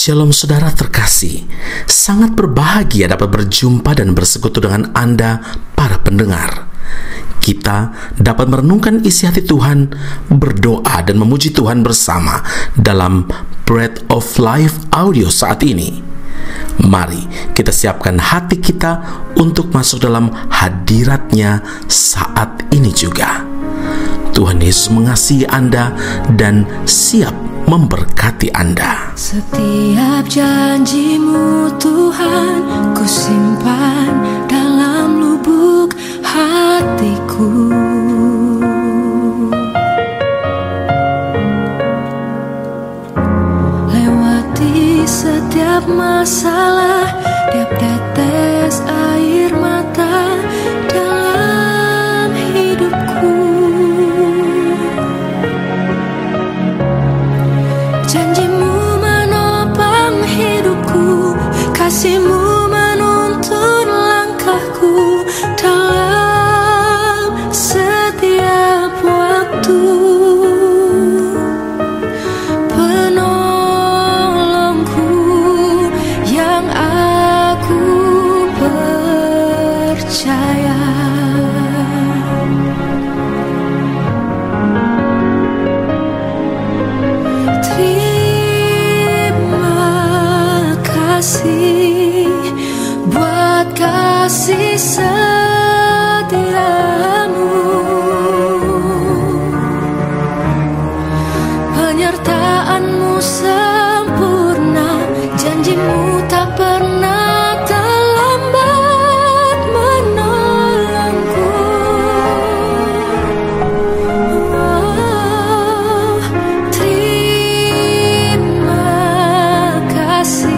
Shalom saudara terkasih, sangat berbahagia dapat berjumpa dan bersekutu dengan Anda para pendengar. Kita dapat merenungkan isi hati Tuhan, berdoa dan memuji Tuhan bersama dalam Bread of Life audio saat ini. Mari kita siapkan hati kita untuk masuk dalam hadirat-Nya saat ini juga. Tuhan Yesus mengasihi Anda dan siap memberkati Anda. Setiap janji-Mu Tuhan, ku simpan dalam lubuk hatiku. Lewati setiap masalah, tiap tetes air mata dalam hidupku. Janji-Mu menopang hidupku, kasih-Mu menuntun langkahku dalam setiap waktu. Penolongku yang aku percaya. Buat kasih setia-Mu, penyertaan-Mu sempurna, janji-Mu tak pernah terlambat menolongku. Terima kasih.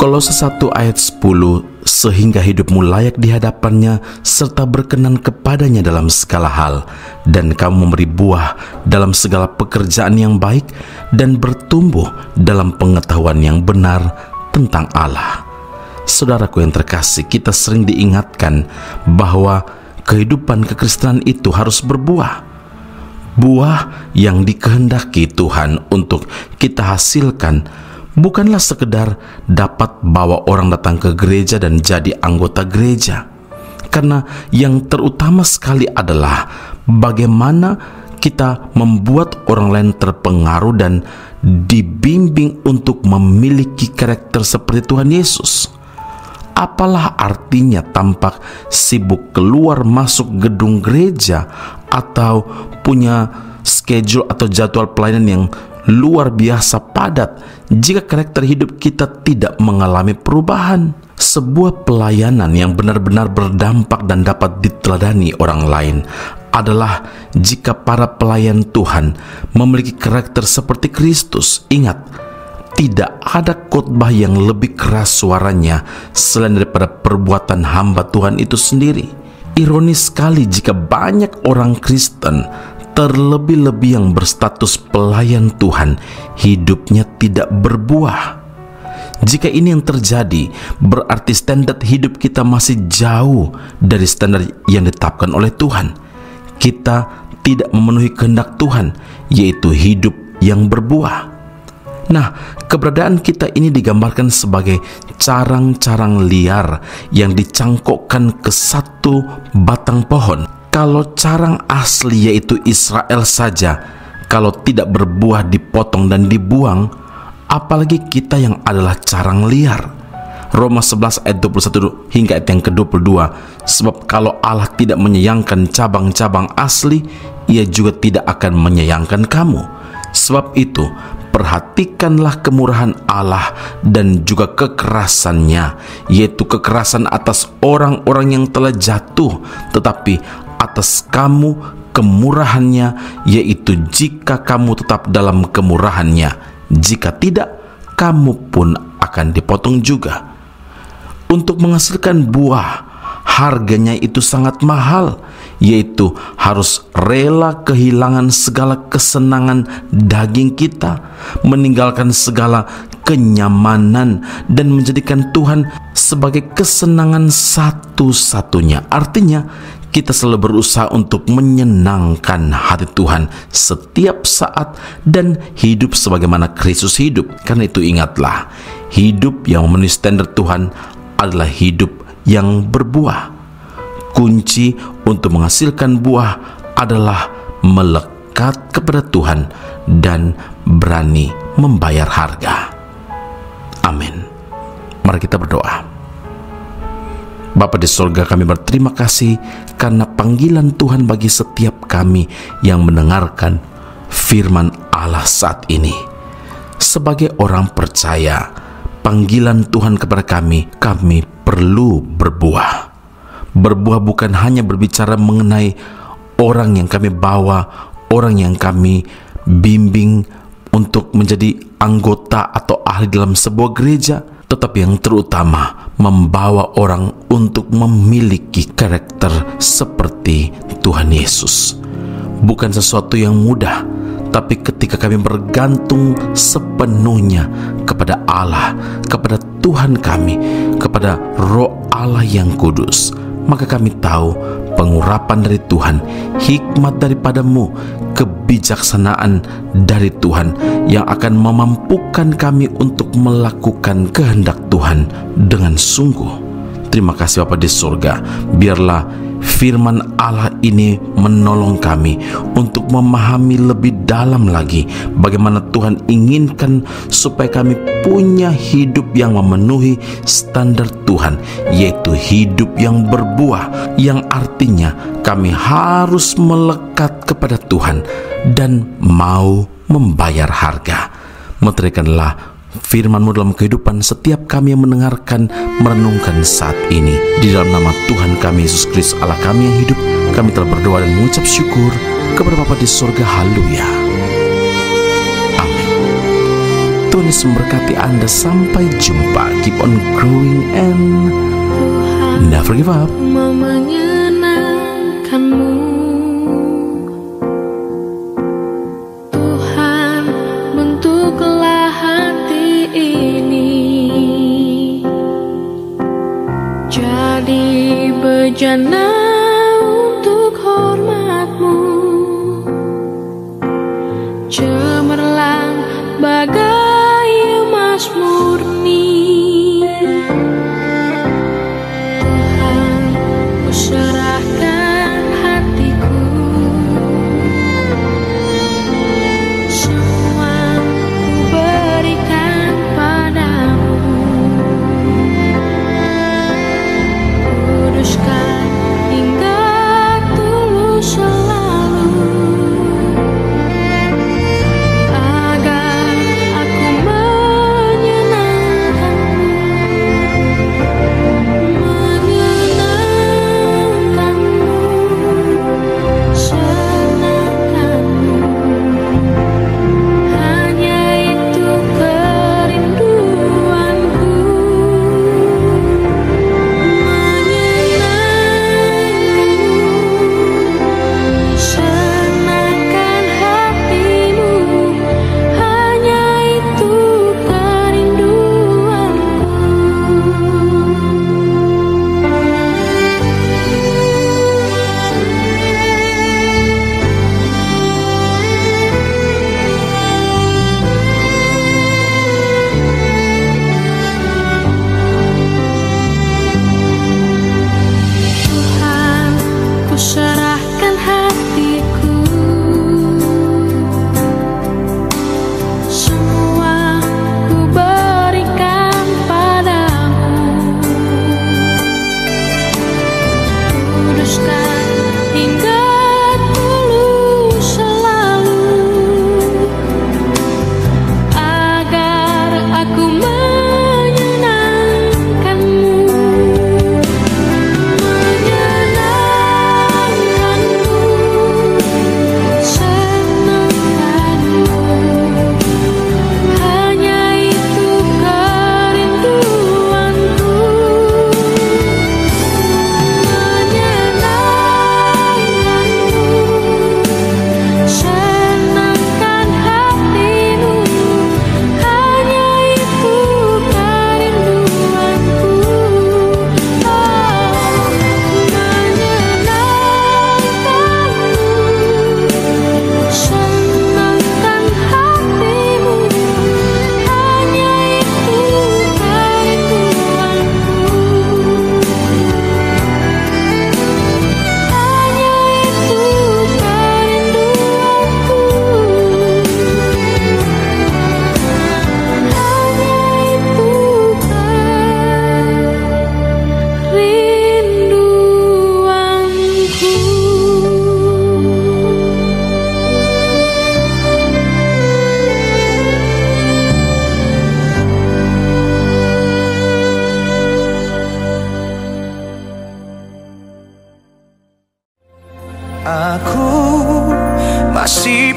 Kolose 1 ayat 10, sehingga hidupmu layak di hadapannya serta berkenan kepadanya dalam segala hal, dan kamu memberi buah dalam segala pekerjaan yang baik dan bertumbuh dalam pengetahuan yang benar tentang Allah. Saudaraku yang terkasih, kita sering diingatkan bahwa kehidupan kekristenan itu harus berbuah. Buah yang dikehendaki Tuhan untuk kita hasilkan bukanlah sekedar dapat bawa orang datang ke gereja dan jadi anggota gereja. Karena yang terutama sekali adalah bagaimana kita membuat orang lain terpengaruh dan dibimbing untuk memiliki karakter seperti Tuhan Yesus. Apalah artinya tampak sibuk keluar masuk gedung gereja atau punya schedule atau jadwal pelayanan yang luar biasa padat jika karakter hidup kita tidak mengalami perubahan. Sebuah pelayanan yang benar-benar berdampak dan dapat diteladani orang lain adalah jika para pelayan Tuhan memiliki karakter seperti Kristus. Ingat, tidak ada khotbah yang lebih keras suaranya selain daripada perbuatan hamba Tuhan itu sendiri. Ironis sekali jika banyak orang Kristen, terlebih-lebih yang berstatus pelayan Tuhan, hidupnya tidak berbuah. Jika ini yang terjadi, berarti standar hidup kita masih jauh dari standar yang ditetapkan oleh Tuhan. Kita tidak memenuhi kehendak Tuhan, yaitu hidup yang berbuah. Nah, keberadaan kita ini digambarkan sebagai carang-carang liar yang dicangkokkan ke satu batang pohon. Kalau carang asli yaitu Israel saja, kalau tidak berbuah dipotong dan dibuang, apalagi kita yang adalah carang liar. Roma 11 ayat 21 hingga ayat yang ke-22, sebab kalau Allah tidak menyayangkan cabang-cabang asli, Ia juga tidak akan menyayangkan kamu. Sebab itu, perhatikanlah kemurahan Allah dan juga kekerasannya, yaitu kekerasan atas orang-orang yang telah jatuh, tetapi atas kamu kemurahannya, yaitu jika kamu tetap dalam kemurahannya. Jika tidak, kamu pun akan dipotong juga. Untuk menghasilkan buah harganya itu sangat mahal, yaitu harus rela kehilangan segala kesenangan daging kita, meninggalkan segala kenyamanan, dan menjadikan Tuhan sebagai kesenangan satu-satunya. Artinya, kita selalu berusaha untuk menyenangkan hati Tuhan setiap saat dan hidup sebagaimana Kristus hidup. Karena itu ingatlah, hidup yang memenuhi standar Tuhan adalah hidup yang berbuah. Kunci untuk menghasilkan buah adalah melekat kepada Tuhan dan berani membayar harga. Amin. Mari kita berdoa. Bapa di sorga, kami berterima kasih karena panggilan Tuhan bagi setiap kami yang mendengarkan firman Allah saat ini. Sebagai orang percaya, panggilan Tuhan kepada kami perlu berbuah. Berbuah bukan hanya berbicara mengenai orang yang kami bawa, orang yang kami bimbing untuk menjadi anggota atau ahli dalam sebuah gereja, tetapi yang terutama membawa orang untuk memiliki karakter seperti Tuhan Yesus. Bukan sesuatu yang mudah, tapi ketika kami bergantung sepenuhnya kepada Allah, kepada Tuhan kami, kepada Roh Allah yang kudus, maka kami tahu pengurapan dari Tuhan, hikmat daripadamu, kebijaksanaan dari Tuhan yang akan memampukan kami untuk melakukan kehendak Tuhan dengan sungguh. Terima kasih Bapa di surga. Biarlah firman Allah ini menolong kami untuk memahami lebih dalam lagi bagaimana Tuhan inginkan supaya kami punya hidup yang memenuhi standar Tuhan, yaitu hidup yang berbuah, yang artinya kami harus melekat kepada Tuhan dan mau membayar harga. Meterikanlah firman-Mu dalam kehidupan setiap kami yang mendengarkan, merenungkan saat ini. Di dalam nama Tuhan kami Yesus Kristus Allah kami yang hidup, kami telah berdoa dan mengucap syukur kepada Bapa di surga. Haleluya. Amin. Tuhan Yesus memberkati Anda. Sampai jumpa. Keep on growing and never give up. Menyenangkanmu, Tuhan, bentuklah hati ini jadi bejana untuk hormat-Mu, cemerlang bagai emas murni. Tuhan, ku serahkan hatiku, semua ku berikan padamu. Kuduskan hingga tulus selalu, agar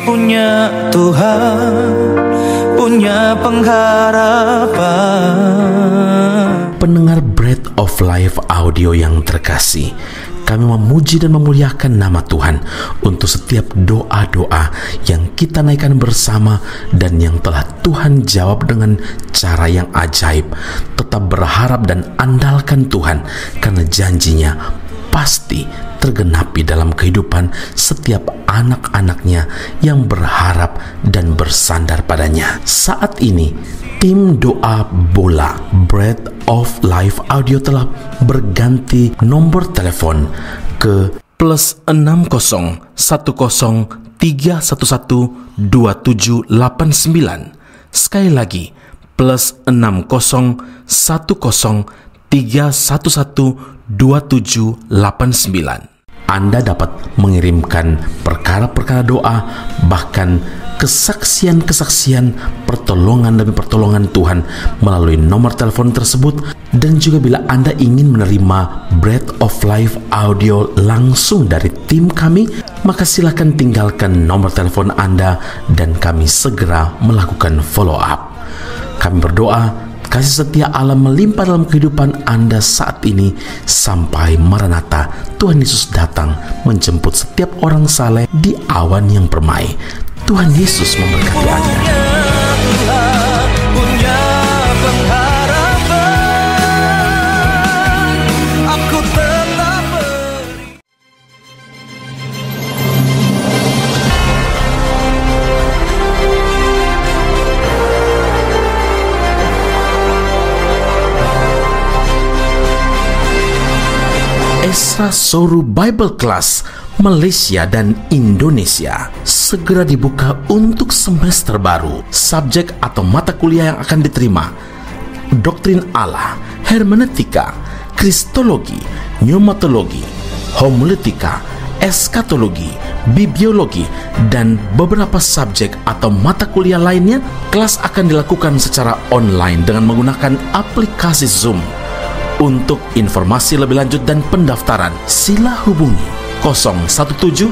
punya Tuhan, punya pengharapan. Pendengar Bread of Life audio yang terkasih, kami memuji dan memuliakan nama Tuhan untuk setiap doa-doa yang kita naikkan bersama dan yang telah Tuhan jawab dengan cara yang ajaib. Tetap berharap dan andalkan Tuhan, karena janjinya pasti tergenapi dalam kehidupan setiap anak-anaknya yang berharap dan bersandar padanya. Saat ini, tim doa bola Bread of Life audio telah berganti nomor telepon ke +601031127789. Sekali lagi, +601031127789. Anda dapat mengirimkan perkara-perkara doa, bahkan kesaksian-kesaksian, pertolongan demi pertolongan Tuhan melalui nomor telepon tersebut. Dan juga bila Anda ingin menerima Bread of Life audio langsung dari tim kami, maka silakan tinggalkan nomor telepon Anda dan kami segera melakukan follow up. Kami berdoa kasih setia Allah melimpah dalam kehidupan Anda saat ini sampai Maranatha, Tuhan Yesus datang menjemput setiap orang saleh di awan yang permai. Tuhan Yesus memberkati Anda. Punya pengharapan, aku tetap beri. Esra Soru Bible Class Malaysia dan Indonesia segera dibuka untuk semester baru. Subjek atau mata kuliah yang akan diterima: Doktrin Allah, Hermeneutika, Kristologi, Pneumatologi, Homiletika, Eskatologi, Bibliologi, dan beberapa subjek atau mata kuliah lainnya. Kelas akan dilakukan secara online dengan menggunakan aplikasi Zoom. Untuk informasi lebih lanjut dan pendaftaran, sila hubungi 017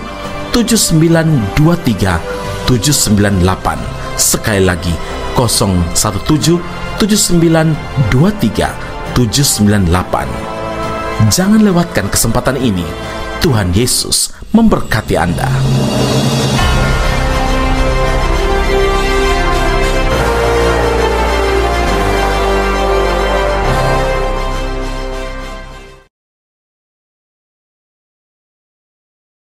7923 798. Sekali lagi 017 7923 798. Jangan lewatkan kesempatan ini. Tuhan Yesus memberkati Anda.